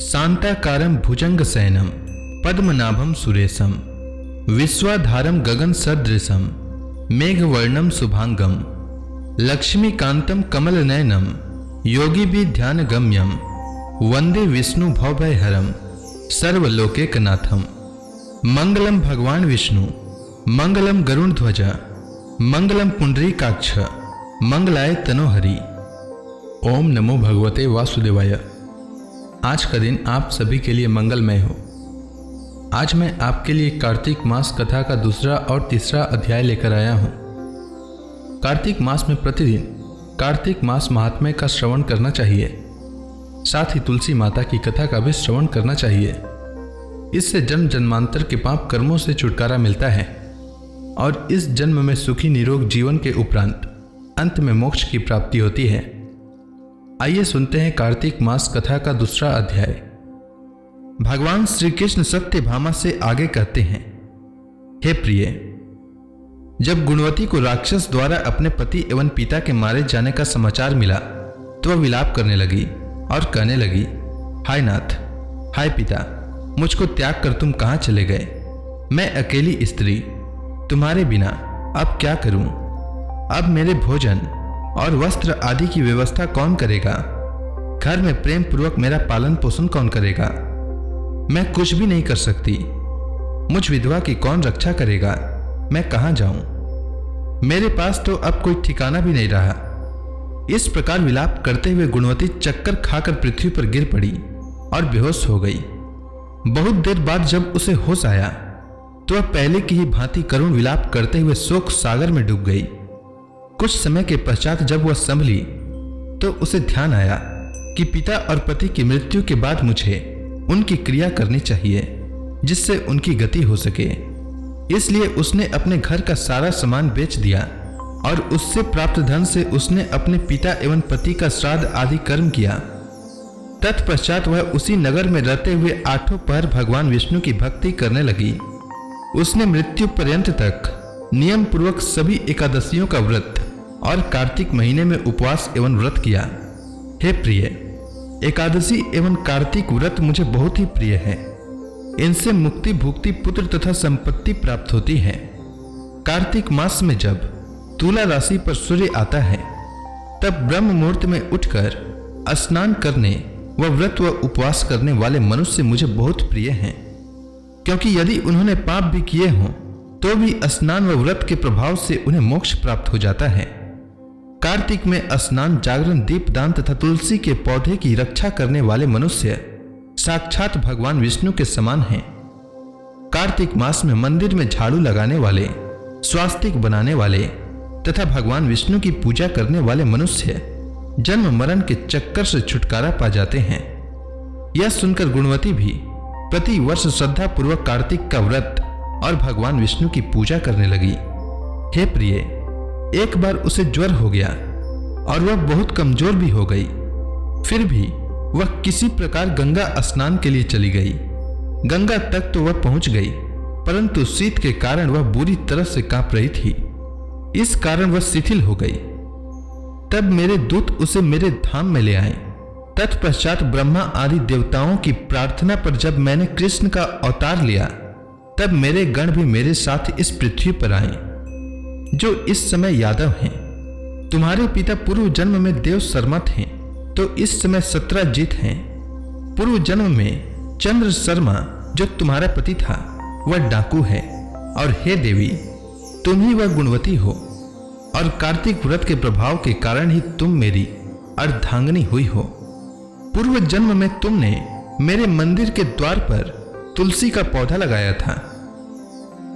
शांताकारं भुजंगशयनं पद्मनाभं सुरेशं विश्वाधारं गगनसदृशं मेघवर्णं शुभांगं लक्ष्मीकान्तं कमलनयनं योगिभिर्ध्यानगम्यं वन्दे विष्णु भवभयहरं सर्वलोकैकनाथं। मंगलम भगवान विष्णु, मंगलम गरुड़ध्वज, मंगलम पुंडरीकाक्ष, मंगलाय तनोहरि। ओम नमो भगवते वासुदेवाय। आज का दिन आप सभी के लिए मंगलमय हो। आज मैं आपके लिए कार्तिक मास कथा का दूसरा और तीसरा अध्याय लेकर आया हूँ। कार्तिक मास में प्रतिदिन कार्तिक मास महात्म्य का श्रवण करना चाहिए, साथ ही तुलसी माता की कथा का भी श्रवण करना चाहिए। इससे जन्म जन्मांतर के पाप कर्मों से छुटकारा मिलता है और इस जन्म में सुखी निरोग जीवन के उपरांत अंत में मोक्ष की प्राप्ति होती है। आइए सुनते हैं कार्तिक मास कथा का दूसरा अध्याय। भगवान श्री कृष्ण सत्यभामा से आगे कहते हैं, हे प्रिय, जब गुणवती को राक्षस द्वारा अपने पति एवं पिता के मारे जाने का समाचार मिला तो वह विलाप करने लगी और कहने लगी, हाय नाथ, हाय पिता, मुझको त्याग कर तुम कहाँ चले गए? मैं अकेली स्त्री तुम्हारे बिना अब क्या करूं? अब मेरे भोजन और वस्त्र आदि की व्यवस्था कौन करेगा? घर में प्रेम पूर्वक मेरा पालन पोषण कौन करेगा? मैं कुछ भी नहीं कर सकती। मुझ विधवा की कौन रक्षा करेगा? मैं कहाँ जाऊं? मेरे पास तो अब कोई ठिकाना भी नहीं रहा। इस प्रकार विलाप करते हुए गुणवती चक्कर खाकर पृथ्वी पर गिर पड़ी और बेहोश हो गई। बहुत देर बाद जब उसे होश आया तो वह पहले की ही भांति करुण विलाप करते हुए शोक सागर में डूब गई। कुछ समय के पश्चात जब वह संभली तो उसे ध्यान आया कि पिता और पति की मृत्यु के बाद मुझे उनकी क्रिया करनी चाहिए जिससे उनकी गति हो सके। इसलिए उसने अपने घर का सारा सामान बेच दिया और उससे प्राप्त धन से उसने अपने पिता एवं पति का श्राद्ध आदि कर्म किया। तत्पश्चात वह उसी नगर में रहते हुए 8 पहर भगवान विष्णु की भक्ति करने लगी। उसने मृत्यु पर्यंत तक नियम पूर्वक सभी एकादशियों का व्रत और कार्तिक महीने में उपवास एवं व्रत किया। हे प्रिय, एकादशी एवं कार्तिक व्रत मुझे बहुत ही प्रिय है। इनसे मुक्ति, भुक्ति, पुत्र तथा संपत्ति प्राप्त होती है। कार्तिक मास में जब तुला राशि पर सूर्य आता है तब ब्रह्म मुहूर्त में उठकर स्नान करने व व्रत व उपवास करने वाले मनुष्य मुझे बहुत प्रिय हैं, क्योंकि यदि उन्होंने पाप भी किए हों तो भी स्नान व व्रत के प्रभाव से उन्हें मोक्ष प्राप्त हो जाता है। कार्तिक में स्नान, जागरण, दीपदान तथा तुलसी के पौधे की रक्षा करने वाले मनुष्य साक्षात भगवान विष्णु के समान हैं। कार्तिक मास में मंदिर में झाड़ू लगाने वाले, स्वास्तिक बनाने वाले तथा भगवान विष्णु की पूजा करने वाले मनुष्य जन्म मरण के चक्कर से छुटकारा पा जाते हैं। यह सुनकर गुणवती भी प्रति वर्ष श्रद्धा पूर्वक कार्तिक का व्रत और भगवान विष्णु की पूजा करने लगी। हे प्रिय, एक बार उसे ज्वर हो गया और वह बहुत कमजोर भी हो गई। फिर भी वह किसी प्रकार गंगा स्नान के लिए चली गई। गंगा तक तो वह पहुंच गई, परंतु शीत के कारण वह बुरी तरह से कांप रही थी। इस कारण वह शिथिल हो गई। तब मेरे दूत उसे मेरे धाम में ले आए। तत्पश्चात ब्रह्मा आदि देवताओं की प्रार्थना पर जब मैंने कृष्ण का अवतार लिया तब मेरे गण भी मेरे साथ इस पृथ्वी पर आए, जो इस समय यादव हैं। तुम्हारे पिता पूर्व जन्म में देव शर्मा थे तो इस समय सत्रजीत हैं। पूर्व जन्म में चंद्र शर्मा जो तुम्हारा पति था वह डाकू है, और हे देवी, तुम ही वह गुणवती हो, और कार्तिक व्रत के प्रभाव के कारण ही तुम मेरी अर्धांगिनी हुई हो। पूर्व जन्म में तुमने मेरे मंदिर के द्वार पर तुलसी का पौधा लगाया था।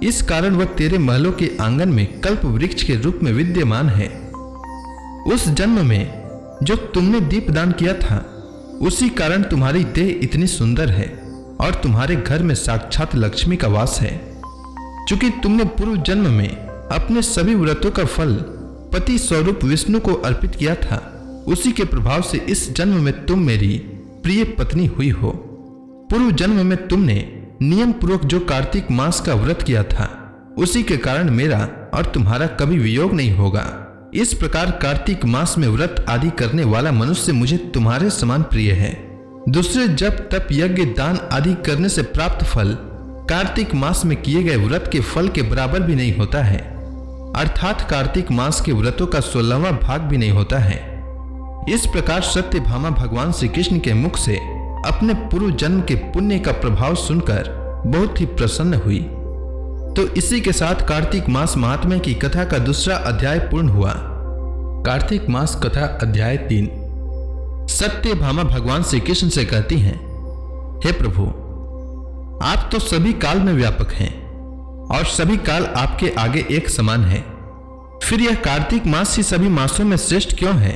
इस कारण वह तेरे महलों के आंगन में कल्प वृक्ष के रूप में विद्यमान है। उस जन्म में जो तुमने दीपदान किया था उसी कारण तुम्हारी देह इतनी सुंदर है और तुम्हारे घर में साक्षात लक्ष्मी का वास है। चूंकि तुमने पूर्व जन्म में अपने सभी व्रतों का फल पति स्वरूप विष्णु को अर्पित किया था, उसी के प्रभाव से इस जन्म में तुम मेरी प्रिय पत्नी हुई हो। पूर्व जन्म में तुमने नियम पूर्वक जो कार्तिक मास का व्रत किया था उसी के कारण मेरा और तुम्हारा कभी वियोग नहीं होगा। इस प्रकार कार्तिक मास में व्रत आदि करने वाला मनुष्य मुझे तुम्हारे समान प्रिय है। दूसरे जप तप यज्ञ दान आदि करने से प्राप्त फल कार्तिक मास में किए गए व्रत के फल के बराबर भी नहीं होता है, अर्थात कार्तिक मास के व्रतों का 16वां भाग भी नहीं होता है। इस प्रकार सत्यभामा भगवान श्री कृष्ण के मुख से अपने पूर्व जन्म के पुण्य का प्रभाव सुनकर बहुत ही प्रसन्न हुई। तो इसी के साथ कार्तिक मास महात्म्य की कथा का दूसरा अध्याय पूर्ण हुआ। कार्तिक मास कथा अध्याय 3। सत्यभामा भगवान श्री कृष्ण से कहती हैं, हे प्रभु, आप तो सभी काल में व्यापक हैं और सभी काल आपके आगे एक समान है, फिर यह कार्तिक मास ही सभी मासों में श्रेष्ठ क्यों है?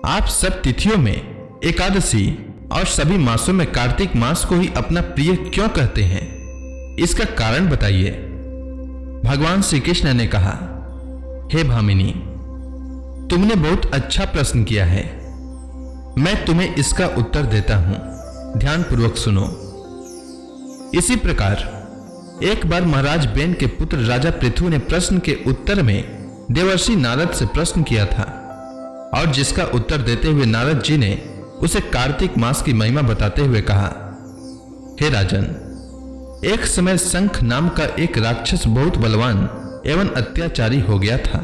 आप सब तिथियों में एकादशी और सभी मासों में कार्तिक मास को ही अपना प्रिय क्यों कहते हैं? इसका कारण बताइए। भगवान श्री कृष्ण ने कहा, हे भामिनी, तुमने बहुत अच्छा प्रश्न किया है, मैं तुम्हें इसका उत्तर देता हूं, ध्यान पूर्वक सुनो। इसी प्रकार एक बार महाराज बेन के पुत्र राजा पृथु ने प्रश्न के उत्तर में देवर्षि नारद से प्रश्न किया था और जिसका उत्तर देते हुए नारद जी ने उसे कार्तिक मास की महिमा बताते हुए कहा, हे राजन, एक समय शंख नाम का एक राक्षस बहुत बलवान एवं अत्याचारी हो गया था।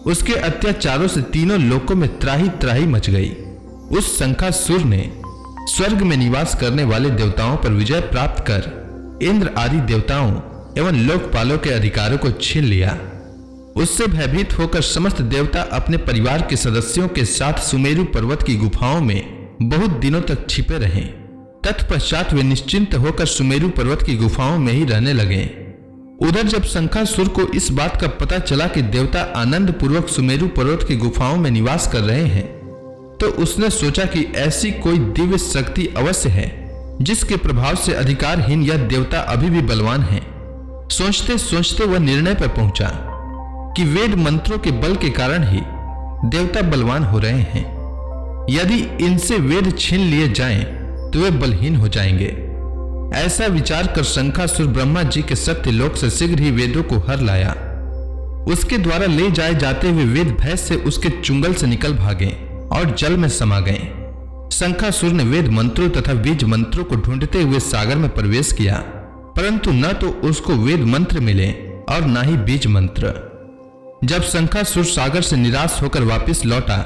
उसके अत्याचारों से तीनों लोकों में त्राही त्राही मच गई। उस शंखासुर ने स्वर्ग में निवास करने वाले देवताओं पर विजय प्राप्त कर इंद्र आदि देवताओं एवं लोकपालों के अधिकारों को छीन लिया। उससे भयभीत होकर समस्त देवता अपने परिवार के सदस्यों के साथ सुमेरु पर्वत की गुफाओं में बहुत दिनों तक छिपे रहे। तत्पश्चात वे निश्चिंत होकर सुमेरु पर्वत की गुफाओं में ही रहने लगे। उधर जब शंखासुर को इस बात का पता चला कि देवता आनंद पूर्वक सुमेरु पर्वत की गुफाओं में निवास कर रहे हैं, तो उसने सोचा कि ऐसी कोई दिव्य शक्ति अवश्य है जिसके प्रभाव से अधिकारहीन यह देवता अभी भी बलवान है। सोचते सोचते वह निर्णय पर पहुंचा कि वेद मंत्रों के बल के कारण ही देवता बलवान हो रहे हैं। यदि इनसे वेद छीन लिए जाएं तो वे बलहीन हो जाएंगे। ऐसा विचार कर शंखासुर ब्रह्मा जी के सत्यलोक से शीघ्र ही वेदों को हर लाया। उसके द्वारा ले जाए जाते हुए वेद भय से उसके चुंगल से निकल भागे और जल में समा गए। शंखासुर ने वेद मंत्रों तथा बीज मंत्रों को ढूंढते हुए सागर में प्रवेश किया, परंतु न तो उसको वेद मंत्र मिले और न ही बीज मंत्र। जब शंखासुर सागर से निराश होकर वापस लौटा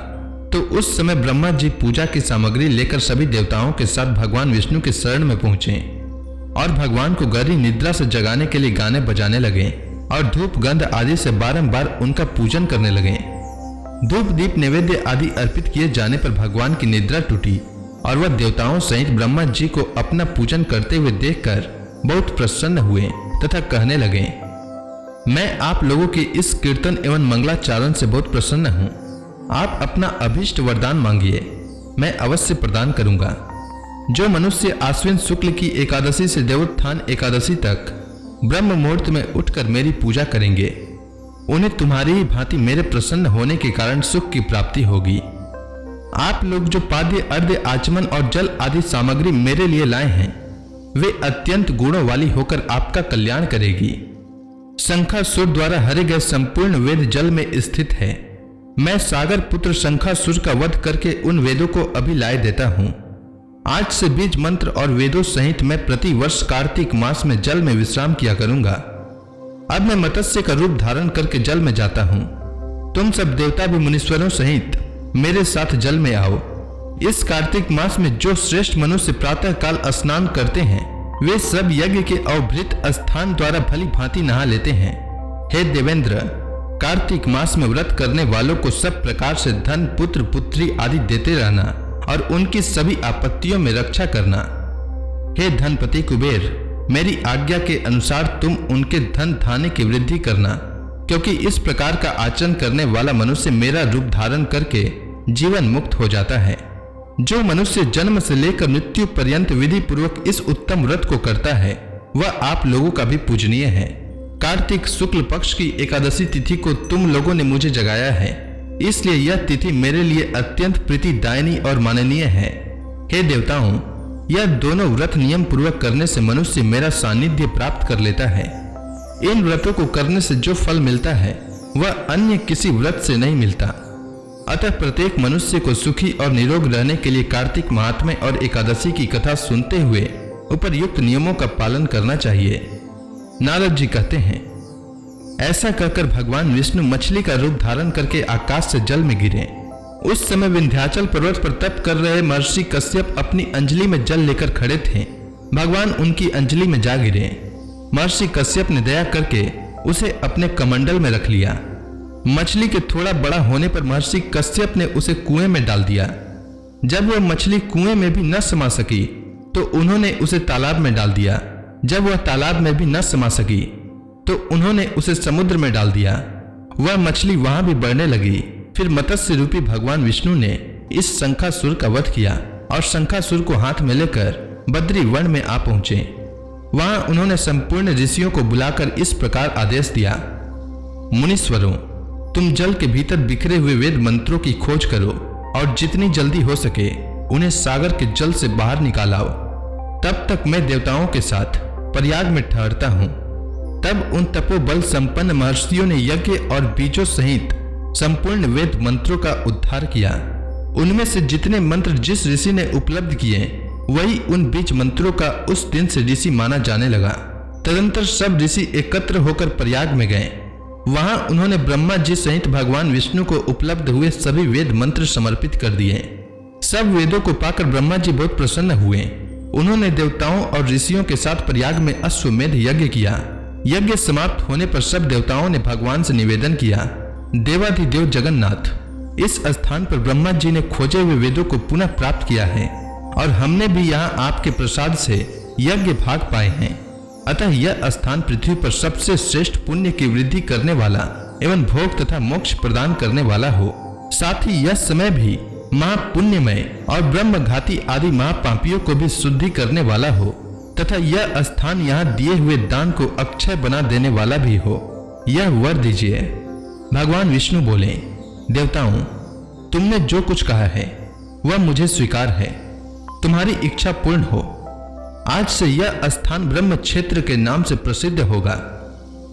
तो उस समय ब्रह्मा जी पूजा की सामग्री लेकर सभी देवताओं के साथ भगवान विष्णु के शरण में पहुंचे और भगवान को गहरी निद्रा से जगाने के लिए गाने बजाने लगे और धूप गंध आदि से बारंबार उनका पूजन करने लगे। धूप दीप नैवेद्य आदि अर्पित किए जाने पर भगवान की निद्रा टूटी और वह देवताओं सहित ब्रह्मा जी को अपना पूजन करते हुए देखकर बहुत प्रसन्न हुए तथा कहने लगे, मैं आप लोगों के इस कीर्तन एवं मंगलाचरण से बहुत प्रसन्न हूँ। आप अपना अभीष्ट वरदान मांगिए, मैं अवश्य प्रदान करूंगा। जो मनुष्य आश्विन शुक्ल की एकादशी से देवोत्थान एकादशी तक ब्रह्म मुहूर्त में उठकर मेरी पूजा करेंगे, उन्हें तुम्हारी ही भांति मेरे प्रसन्न होने के कारण सुख की प्राप्ति होगी। आप लोग जो पाद्य अर्घ्य आचमन और जल आदि सामग्री मेरे लिए लाए हैं, वे अत्यंत गुणों वाली होकर आपका कल्याण करेगी। शंखासुर द्वारा हरे गए संपूर्ण वेद जल में स्थित है। मैं सागर पुत्र शंखासुर का वध करके उन वेदों को अभी लाए देता हूँ। आज से बीज मंत्र और वेदों सहित मैं प्रति वर्ष कार्तिक मास में जल में विश्राम किया करूंगा। अब मैं मत्स्य का रूप धारण करके जल में जाता हूँ। तुम सब देवता भी मुनीश्वरों सहित मेरे साथ जल में आओ। इस कार्तिक मास में जो श्रेष्ठ मनुष्य प्रातः काल स्नान करते हैं, वे सब यज्ञ के अवभृत स्थान द्वारा भली भांति नहा लेते हैं। हे देवेंद्र, कार्तिक मास में व्रत करने वालों को सब प्रकार से धन पुत्र पुत्री आदि देते रहना और उनकी सभी आपत्तियों में रक्षा करना। हे धनपति कुबेर, मेरी आज्ञा के अनुसार तुम उनके धन धान्य की वृद्धि करना, क्योंकि इस प्रकार का आचरण करने वाला मनुष्य मेरा रूप धारण करके जीवन मुक्त हो जाता है। जो मनुष्य जन्म से लेकर मृत्यु पर्यंत विधि पूर्वक इस उत्तम व्रत को करता है, वह आप लोगों का भी पूजनीय है। कार्तिक शुक्ल पक्ष की एकादशी तिथि को तुम लोगों ने मुझे जगाया है, इसलिए यह तिथि मेरे लिए अत्यंत प्रीतिदायिनी और माननीय है। हे देवताओं, यह दोनों व्रत नियम पूर्वक करने से मनुष्य मेरा सानिध्य प्राप्त कर लेता है। इन व्रतों को करने से जो फल मिलता है वह अन्य किसी व्रत से नहीं मिलता। अतः प्रत्येक मनुष्य को सुखी और निरोग रहने के लिए कार्तिक महात्म्य और एकादशी की कथा सुनते हुए उपर्युक्त नियमों का पालन करना चाहिए। नारद जी कहते हैं, ऐसा कहकर भगवान विष्णु मछली का रूप धारण करके आकाश से जल में गिरे। उस समय विंध्याचल पर्वत पर तप कर रहे महर्षि कश्यप अपनी अंजलि में जल लेकर खड़े थे। भगवान उनकी अंजलि में जा गिरे। महर्षि कश्यप ने दया करके उसे अपने कमंडल में रख लिया। मछली के थोड़ा बड़ा होने पर महर्षि कश्यप ने उसे कुएं में डाल दिया। जब वह मछली कुएं में भी न समा सकी तो उन्होंने उसे तालाब में डाल दिया। जब वह तालाब में भी न समा सकी तो उन्होंने उसे समुद्र में डाल दिया। वह मछली वहां भी बढ़ने लगी। फिर मत्स्य रूपी भगवान विष्णु ने इस शंखासुर का वध किया और शंखासुर को हाथ में लेकर बद्री वन में आ पहुंचे। वहां उन्होंने संपूर्ण ऋषियों को बुलाकर इस प्रकार आदेश दिया, मुनीश्वरों, तुम जल के भीतर बिखरे हुए वेद मंत्रों की खोज करो और जितनी जल्दी हो सके उन्हें सागर के जल से बाहर निकालाओ। तब तक मैं देवताओं के साथ प्रयाग में ठहरता हूं। तब उन तपोबल संपन्न महर्षियों ने यज्ञ और बीजों सहित संपूर्ण वेद मंत्रों का उद्धार किया। उनमें से जितने मंत्र जिस ऋषि ने उपलब्ध किए वही उन बीज मंत्रों का उस दिन से ऋषि माना जाने लगा। तदंतर सब ऋषि एकत्र होकर प्रयाग में गए। वहां उन्होंने ब्रह्मा जी सहित भगवान विष्णु को उपलब्ध हुए सभी वेद मंत्र समर्पित कर दिए। सब वेदों को पाकर ब्रह्मा जी बहुत प्रसन्न हुए। उन्होंने देवताओं और ऋषियों के साथ प्रयाग में अश्वमेध यज्ञ किया। यज्ञ समाप्त होने पर सब देवताओं ने भगवान से निवेदन किया, देवाधिदेव जगन्नाथ, इस स्थान पर ब्रह्मा जी ने खोजे हुए वेदों को पुनः प्राप्त किया है और हमने भी यहाँ आपके प्रसाद से यज्ञ भाग पाए हैं। अतः यह स्थान पृथ्वी पर सबसे श्रेष्ठ पुण्य की वृद्धि करने वाला एवं भोग तथा मोक्ष प्रदान करने वाला हो। साथ ही यह समय भी महापुण्यमय और ब्रह्मघाती आदि महापापियों को भी शुद्धि करने वाला हो तथा यह स्थान यहाँ दिए हुए दान को अक्षय बना देने वाला भी हो। यह वर दीजिए। भगवान विष्णु बोले, देवताओं, तुमने जो कुछ कहा है वह मुझे स्वीकार है। तुम्हारी इच्छा पूर्ण हो। आज से यह स्थान ब्रह्म क्षेत्र के नाम से प्रसिद्ध होगा।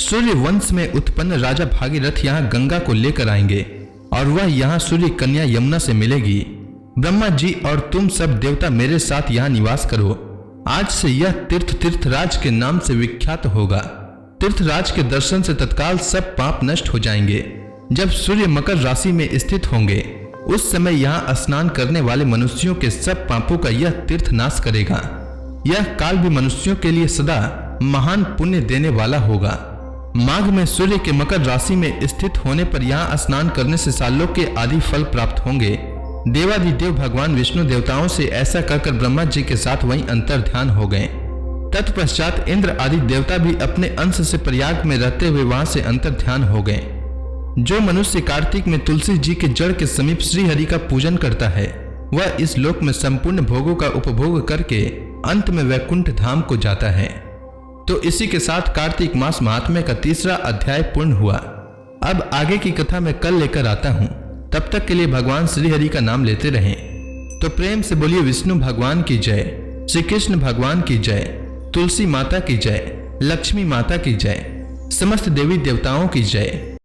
सूर्य वंश में उत्पन्न राजा भागीरथ यहाँ गंगा को लेकर आएंगे और वह यहाँ सूर्य कन्या यमुना से मिलेगी। ब्रह्मा जी और तुम सब देवता मेरे साथ यहाँ निवास करो। आज से यह तीर्थराज के नाम से विख्यात होगा। तीर्थराज के दर्शन से तत्काल सब पाप नष्ट हो जाएंगे। जब सूर्य मकर राशि में स्थित होंगे उस समय यहाँ स्नान करने वाले मनुष्यों के सब पापों का यह तीर्थ नाश करेगा। यह काल भी मनुष्यों के लिए सदा महान पुण्य देने वाला होगा। माघ में सूर्य के मकर राशि में स्थित होने पर यहाँ स्नान करने से सालों के आदि फल प्राप्त होंगे। देवाधिदेव भगवान विष्णु देवताओं से ऐसा कहकर ब्रह्मा जी के साथ वहीं अंतर ध्यान हो गए। तत्पश्चात इंद्र आदि देवता भी अपने अंश से प्रयाग में रहते हुए वहां से अंतर ध्यान हो गए। जो मनुष्य कार्तिक में तुलसी जी के जड़ के समीप श्री हरि का पूजन करता है वह इस लोक में संपूर्ण भोगों का उपभोग करके अंत में वैकुंठ धाम को जाता है। तो इसी के साथ कार्तिक मास महात्म्य का 3रा अध्याय पूर्ण हुआ। अब आगे की कथा मैं कल लेकर आता हूँ। तब तक के लिए भगवान श्री हरि का नाम लेते रहें। तो प्रेम से बोलिए विष्णु भगवान की जय, श्री कृष्ण भगवान की जय, तुलसी माता की जय, लक्ष्मी माता की जय, समस्त देवी देवताओं की जय।